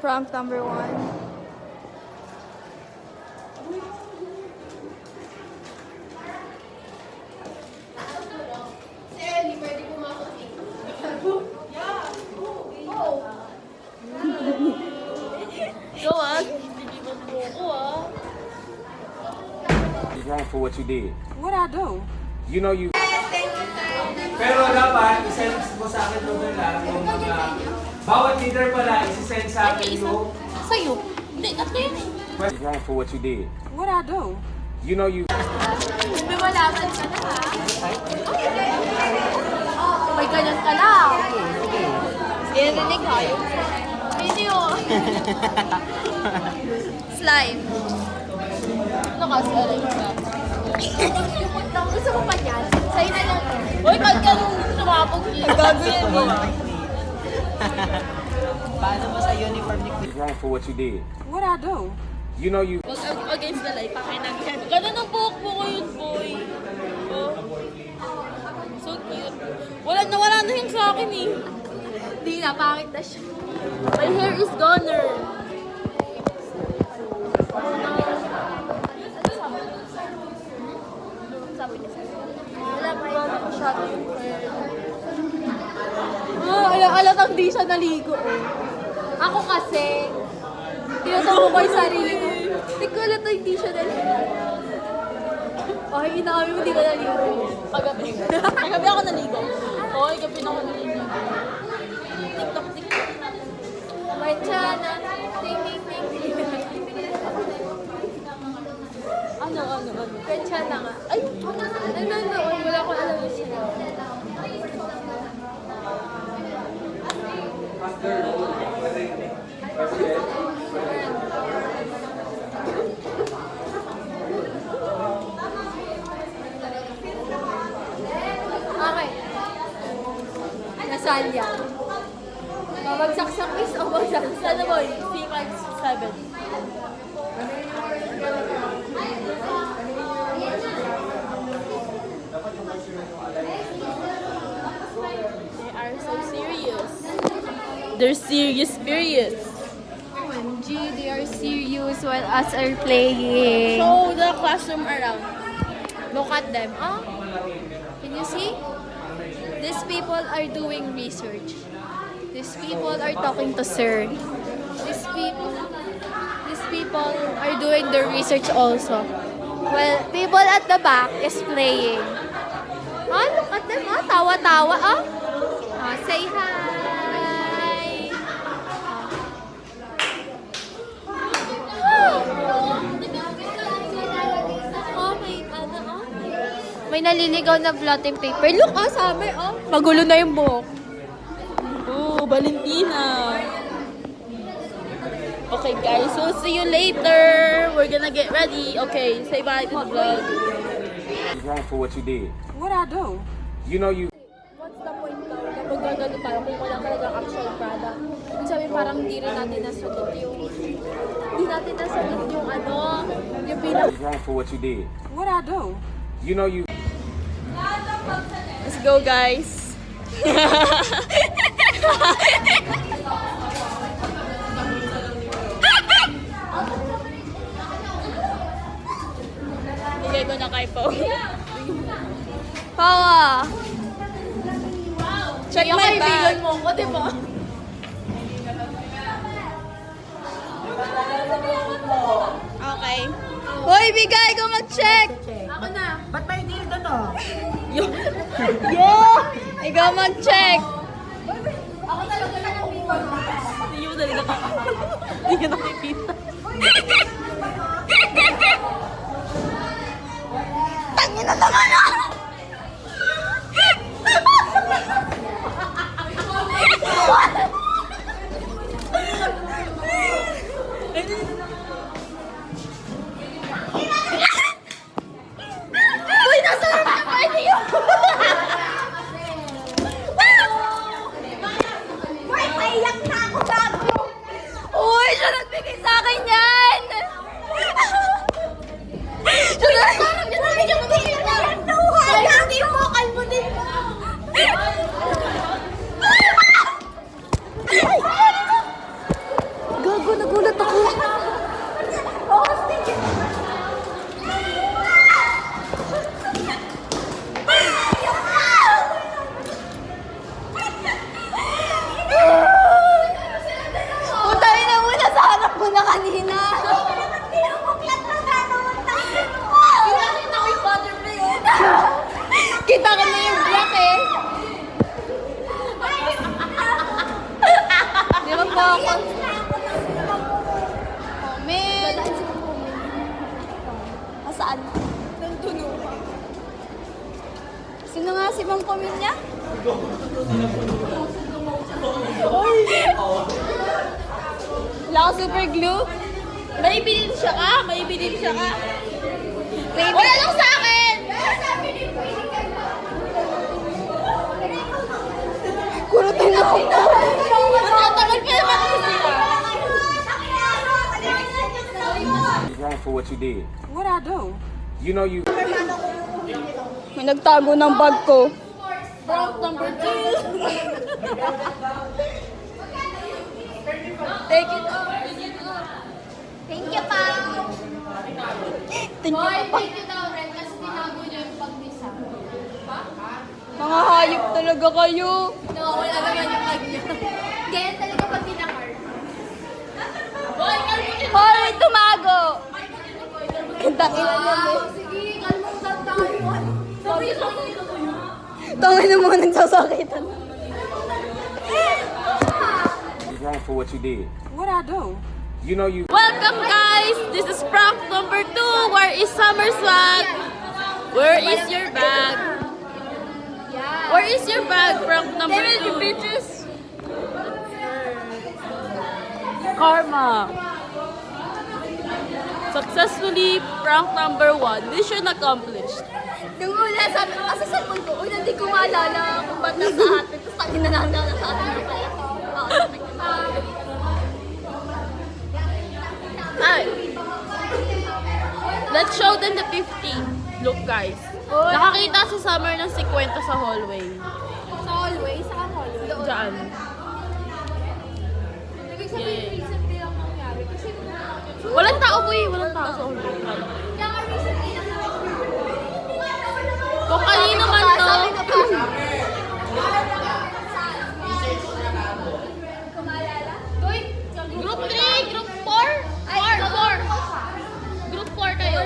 Prank number 1. Go on. Hindi mo buko You're wrong for what you did. What I do? You know you... Pero dapat, isend mo sa akin doon lang yung mga... Bawat leader pala, isisend sa akin yung... Sa'yo. Hindi, at yun eh. You're wrong for what you did. What I do? You know you... May malaman ka na ha. May ganyan ka na. Sige, rinig ha. Video. Slime. Ano ka, slime ka? Gusto mo pa yan? Sa'yo na lang. Uy, ba't ka nung sumapog yun? Gago yan mo. Paano mo sa uniform ni You're wrong for what you did. What I do? You know you... Wag against the light, pakinagyan. Ganun ang buhok mo ko yun, boy. Oh. So cute. Wala na yung sa akin eh. Hindi na, pangit na siya. My hair is goner. Sabi niya sa'yo. Wala, may masyado yung hair. Alatang di siya naligo eh. Ako kasi, tinatawa ko yung sarili ko. Hindi ko alam na hindi siya naligo. Oh, inaami mo hindi ka naligo. Paggabi. Paggabi ako naligo. Oh, gabi na ako naligo. TikTok. May chana. Ting. Ano? May chana nga. Ay, nanonood. Wala ko alam yung sila. Okay. Nasaan yan? Babagsak sa quiz o babagsak? Sana boy? C-7. They are so serious. They're serious. OMG, they are serious while us are playing. Show the classroom around. Look at them. Oh, can you see? These people are doing research. These people are talking to sir. These people are doing the research also. Well, people at the back is playing. Oh, look at them. Oh, tawa-tawa. Oh, say hi. Oh, may naliligaw na blotting paper. Look, sabi, magulo na yung buhok. Oh, Valentina. Okay, guys. So, see you later. We're gonna get ready. Okay, say bye to the vlog. You're wrong for what you did. What I do? You know you... What's the point daw na magagano tayo kung wala talagang actual product? Ibig sabihin parang hindi rin natin nasagot yung... Hindi natin nasagot yung yung pinag... You're wrong for what you did. What I do? You know you... Let's go, guys. Bigay ko na kay Pao. Pawa. Check Yung my kaibigan bag. Mo ko, di ba? Okay. Hoy, bigay ko mag-check. Ako na. Ba't may deal doon to? Yo! Ikaw mag-check. Ako talaga na ng people. Hindi mo talaga ka. Hindi ka nakikita. Tangin na naman ah! Uy, nasa naman yung pwede yun! Why ako. Comment. Saan? Nandun o. Sino nga si Mang Comment niya? Wala ka super glue? May bilin siya ka? May bilin siya ka? Wala lang sa akin! Kurutin ako. Matatagal pa naman ako sila. You're wrong for what you did. What I do? You know you. May nagtago ng bag ko. Prank number 2. Take it off. Thank you, pa. Thank you, pa. Thank you daw, Ren, kasi tinago niyo yung pag-visa. Mga hayop talaga kayo. Nawawala naman yung bag niya. Ganyan talaga pag tinakar. Hoy, tumago. Gandang ina niya. Sige, kalmang tayo. Sabi ko yun. Tangin na mga nagsasakitan. You're wrong for what you did. What I do? You know you. Welcome, guys. This is prank number 2. Where is Summer Swag? Where is your bag? Where is your bag? Prank number 2. Bitches. Karma. Successfully prank number 1. Mission accomplished. Nung una, sabi ko kasi sa phone ko, una di ko maalala kung ba't nasa atin. Tapos tangin na nasa atin. Ay. Let's show them the 50. Look, guys. Nakakita si Summer ng 50 sa hallway. Sa hallway? Saan hallway? Diyan. Ibig sabihin, recently lang nangyari. Kasi Walang tao, boy. Walang tao sa hallway. kaya nga recently lang Kung kanino man to, Group 3, Group 4? 4. Group 4 kayo.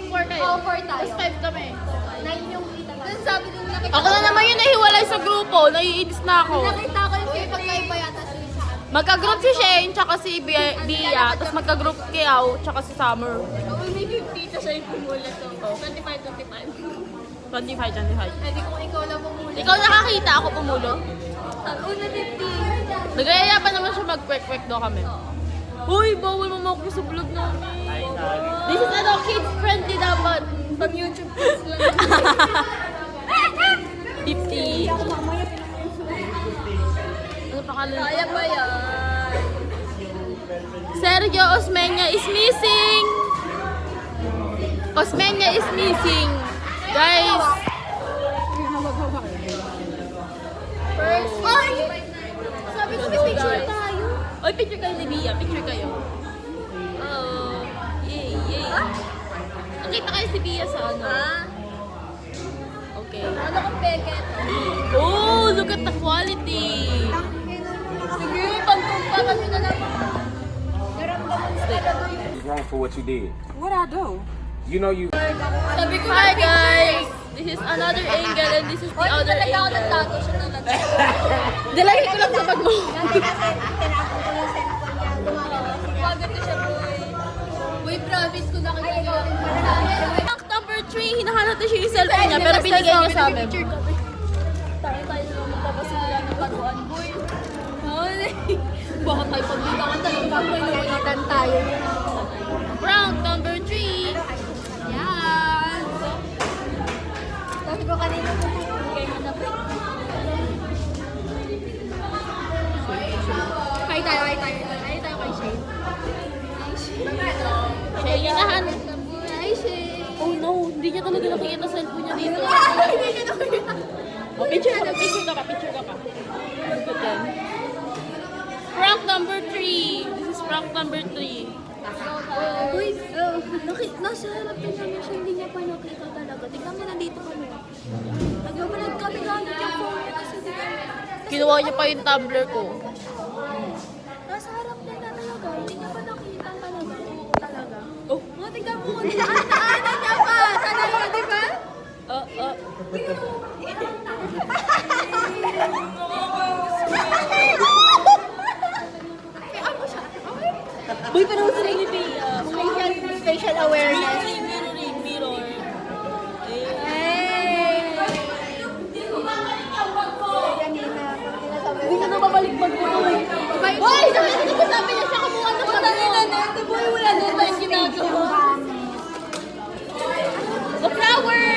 4 kayo. Oo, 4 tayo. Tapos 5 kami. 9 yung kita. Doon sabi ko nakita. Ako na naman yung nahiwalay sa grupo. Naiinis na ako. Nakita ko yung pagkaiba yata siya sa akin. Magka-group si Shane, tsaka si Bia, tapos magka-group Kiao, tsaka si Summer. May 50 siya yung pumula to. 25. 25. Hindi kung ikaw lang pumula. Ikaw nakakita ako pumulo? Una 50. Nagayaya pa naman siya mag-kwek-kwek daw kami. Uy, bawal mo ako sa vlog namin. This is kids friendly dapat. Pag YouTube kids lang. 50. Ano pangalan? Kaya ba yan? Sergio Osmeña is missing. Osmeña is missing. Guys. First. Ay! Sabi ko may picture tayo. Oy, picture kayo ni Bia. Picture kayo. Oh. Yay. Nakita kayo si Bia sa ano? Okay. Ano kung peket? Oh, look at the quality. Sige, pagkumpara nyo na lang. Naramdaman ko talaga yung... You're wrong for what you did. What I do? You know you. Sabi ko, hi guys! This is another angle and this is the other Talaga ako angle. nagtago siya talaga. Dalagay ko lang sa bag mo. Pagod ko siya, boy. Boy, promise ko nakita niyo. Fact number 3, hinahanap na siya yung cellphone niya pero binigay niya sa amin. Tayo na magpapasimula ng baguan, boy. Baka tayo pagbibangan talaga may lumitan tayo. Round number 3. Yan. Sabi ko kanina po, kaya mo na po. Hi tayo kay Shane. Siya hinahanap. Hi, Shane. Oh no, hindi niya talaga nakikita sa cellphone niya dito. Hindi niya nakita. Oh, picture ka pa. Good yan. Prank number 3. This is prank number 3. Uy, nasa harap din namin siya, hindi niya pa nakita talaga. Tignan mo, nandito kami. Nagbabalag kami gamit yung phone niya kasi di kami. Kinuha niya pa yung tumbler ko. Nasa harap din na talaga, hindi niya pa nakita talaga. Talaga. Oh. Tignan mo, naanan niya pa. Talaga, di ba? Boy, pero sa spatial awareness. Hindi ka na babalik-bag mo. Boy! Sabi niya siya kumuha na sa dito. Boy, wala na tayong ginagawa. The flower!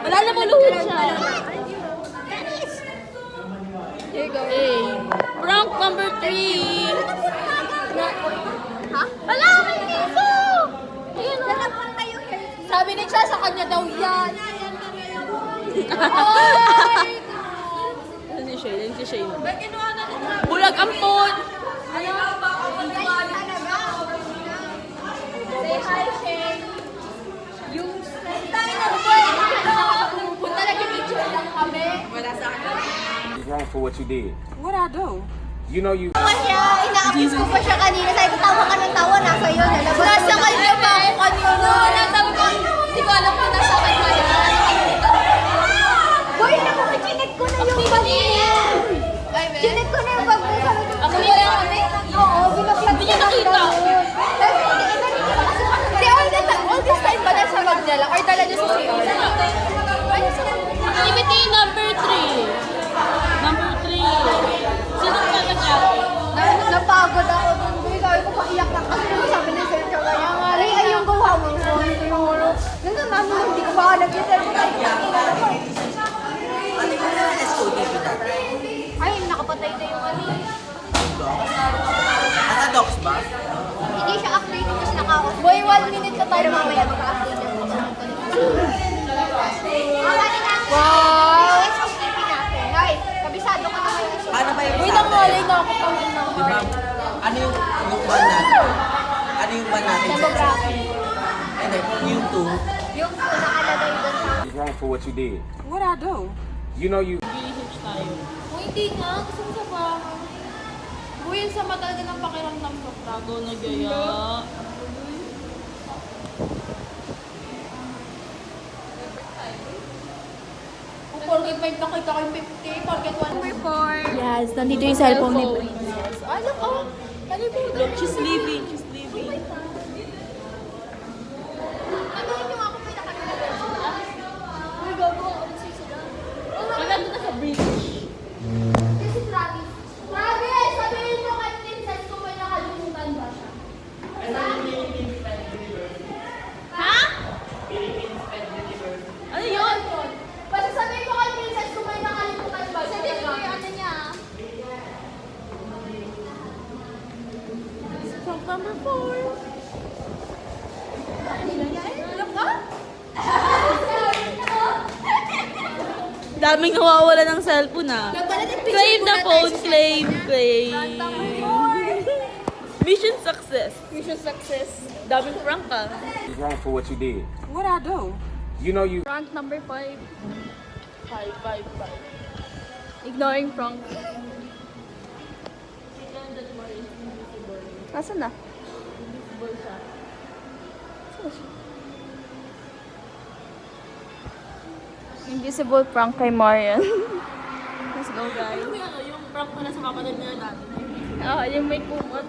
Wala na maluhod siya. Here you go. Hey. Prank number 3. Ha? Wala! May piso! Ayun o. Sabi ni siya sa kanya daw yan. Ay! Ano si Shane? Ano si Shane? Bulag ampon! Ano? Say hi, Shane. Yung tayo na punta lang yung picture lang kami. Wala sa akin. You're wrong for what you did. What I do? You know you. Ina-abuse ko pa siya kanina. Sabi ko, tawa ka ng tawa. Nasa iyo. Nasa kanya ba ako kanina? Sabi ko, hindi ko alam kung nasa kanya. Boy, chinek ko na yung bag niya. Chinek ko na yung bag niya. Ako yun lang kami? Oo, binaplag niya nakita. Hindi, all this time ba nasa bag niya lang? Or dala niya sa CR? Activity number 3. Number 3. Sino ka na siya? Napagod ako dun. Boy, sabi ko, paiyak lang. Kasi sabi ni Sir Chow, ay yung gawa mo. Ganun namin, hindi ko baka nag-isip. Ay, nakapatay na yung ano. Naka-docs ba? Hindi siya updated kasi naka-off. Boy, 1 minute na tayo mamaya maka-update na. Wow! Ay, kabisado ka na kayo. Paano ba yung Uy, sa nangalay na ako pang ina. Di ba? Ano yung ban natin? Ano yung ban natin? Demography. And then, yung 2. Yung nakalagay doon sa... You're wrong for what you did. What I do? You know you. Uy, hindi nga. Gusto mo sa bahay. Uy, yun sa mata din ang pakiramdam ko. Trago na gaya. Porket may nakita ko yung 50, porket 1. Yes, nandito yung cellphone ni Princess. Ano ko? Ano ba? Look, she's leaving. She's leaving. Ano yung ako pinakalimutan sila? Uy, gago. Maganda na sa bridge. Kasi Travis. Travis! Sabihin mo kay Princess kung may nakalimutan ba siya. Ha? Ano yun? Basta sabihin mo kay Princess kung may nakalimutan ba siya. Sabihin mo yung ano niya. From number 4. Ano ka? Daming nawawala ng cellphone ah. Claim the phone, claim. Mission success. Mission success. Daming prank ah. You're wrong for what you did. What I do? You know you. Prank number 5. 5. Ignoring prank. Nasaan na? Invisible prank kay Marian. Let's go, guys. Yung prank mo na sa kapatid niya dati. Ah, yung may kumot.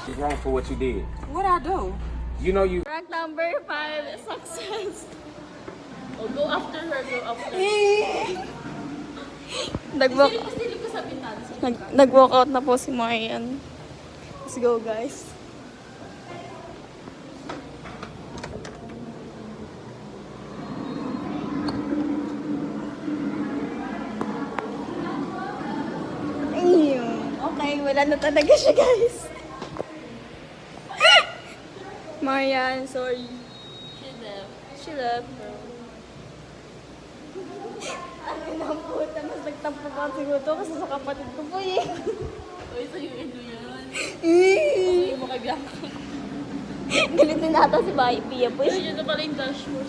You're wrong for what you did. What I do? You know you. Prank number 5, success. Oh, go after her, go after her. Silip ko sa bintana. Nag-walk out na po si Marian. Let's go, guys. Okay, wala na talaga siya, guys. Marian, sorry. She left, bro. Ano na puta, mas nagtampo pa siguro to kasi sa kapatid ko po eh. Uy, sa'yo ito yan. Eh. Sa'yo mo kay Bianca. Galit din ata si Pia po eh. Ay, yun na pala yung dashboard.